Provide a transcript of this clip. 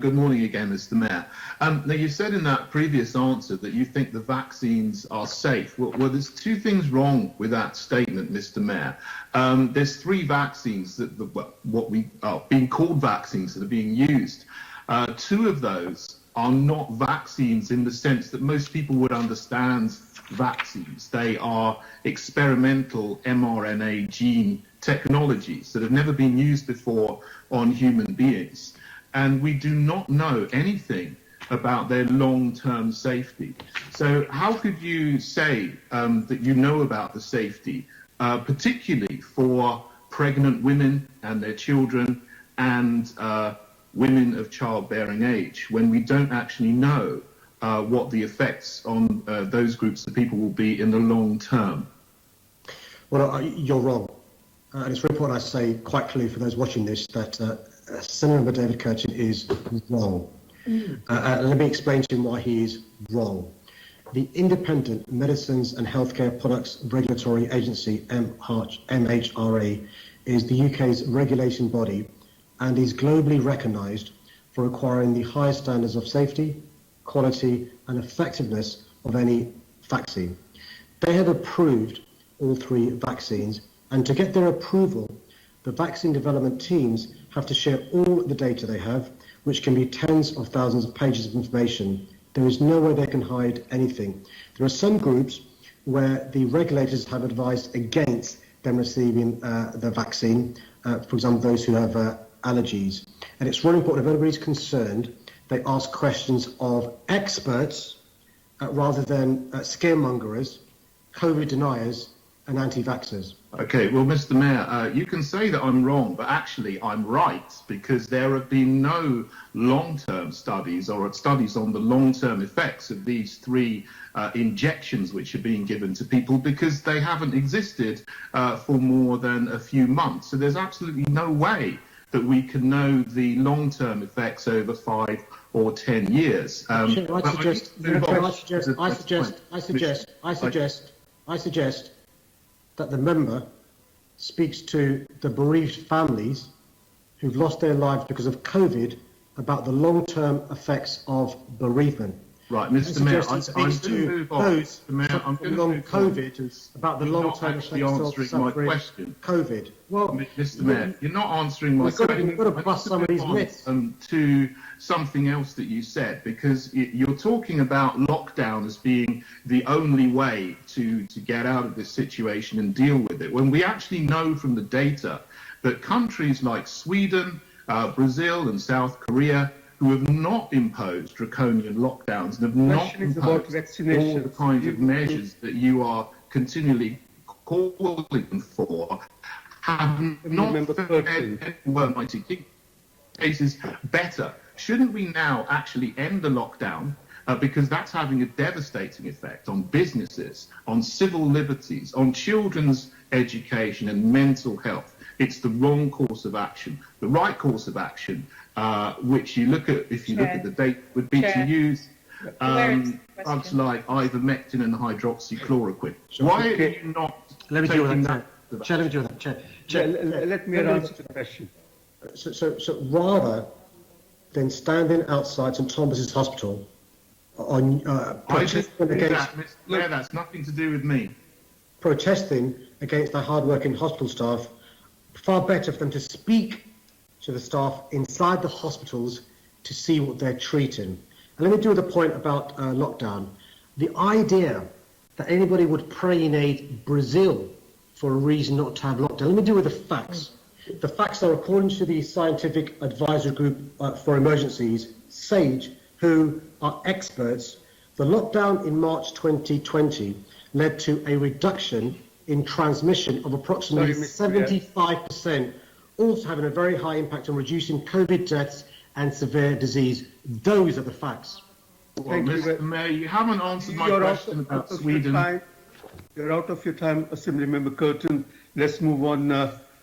Good morning again, Mr. Mayor. Now, you said in that previous answer that you think the vaccines are safe. Well, there's two things wrong with that statement, Mr. Mayor. There's three vaccines that what we are being called vaccines that are being used. Two of those are not vaccines in the sense that most people would understand vaccines. They are experimental mRNA gene technologies that have never been used before on human beings. And we do not know anything about their long-term safety. So how could you say that you know about the safety, particularly for pregnant women and their children and women of childbearing age, when we don't actually know what the effects on those groups of people will be in the long term? Well, you're wrong. And it's very important I say quite clearly for those watching this that Senator David Kurten is wrong. Let me explain to him why he is wrong. The Independent Medicines and Healthcare Products Regulatory Agency, MHRA, is the UK's regulation body and is globally recognised for acquiring the highest standards of safety, quality and effectiveness of any vaccine. They have approved all three vaccines, and to get their approval, the vaccine development teams have to share all the data they have, which can be tens of thousands of pages of information. There is no way they can hide anything. There are some groups where the regulators have advised against them receiving the vaccine, for example, those who have allergies. And it's really important, if anybody's concerned, they ask questions of experts rather than scaremongers, COVID deniers and anti-vaxxers. Okay, well, Mr. Mayor, you can say that I'm wrong, but actually I'm right, because there have been no long-term studies or studies on the long-term effects of these three injections which are being given to people, because they haven't existed for more than a few months. So there's absolutely no way that we can know the long-term effects over 5 or 10 years. I suggest that the member speaks to the bereaved families who've lost their lives because of COVID about the long-term effects of bereavement. Right, Mr. Mayor, I'm going to move on. Those suffering long COVID about the long-term effects of suffering COVID. Well, Mr. Mayor, you're not answering my question. You've got to bust some of these myths. To something else that you said, because you're talking about lockdown as being the only way to get out of this situation and deal with it, when we actually know from the data that countries like Sweden, Brazil and South Korea, who have not imposed draconian lockdowns and have not imposed all the kinds of measures that you are continually calling for, have not fared cases better. Shouldn't we now actually end the lockdown? Because that's having a devastating effect on businesses, on civil liberties, on children's education and mental health. It's the wrong course of action. The right course of action, which you look at, if you look at the data, would be to use drugs like ivermectin and hydroxychloroquine. Why are you not taking that? Let me answer the question. So rather than standing outside St Thomas's Hospital on protesting against... that's nothing to do with me. Protesting against the hard-working hospital staff, far better for them to speak to the staff inside the hospitals to see what they're treating. And let me do the point about lockdown. The idea that anybody would praise Brazil for a reason not to have lockdown. Let me deal with the facts. The facts are, according to the Scientific Advisory Group for Emergencies, SAGE, who are experts, the lockdown in March 2020 led to a reduction in transmission of approximately 75%, also having a very high impact on reducing COVID deaths and severe disease. Those are the facts. Well, Mr. Mayor, you haven't answered my question about Sweden. You're out of your time, Assembly Member Kurten. Let's move on.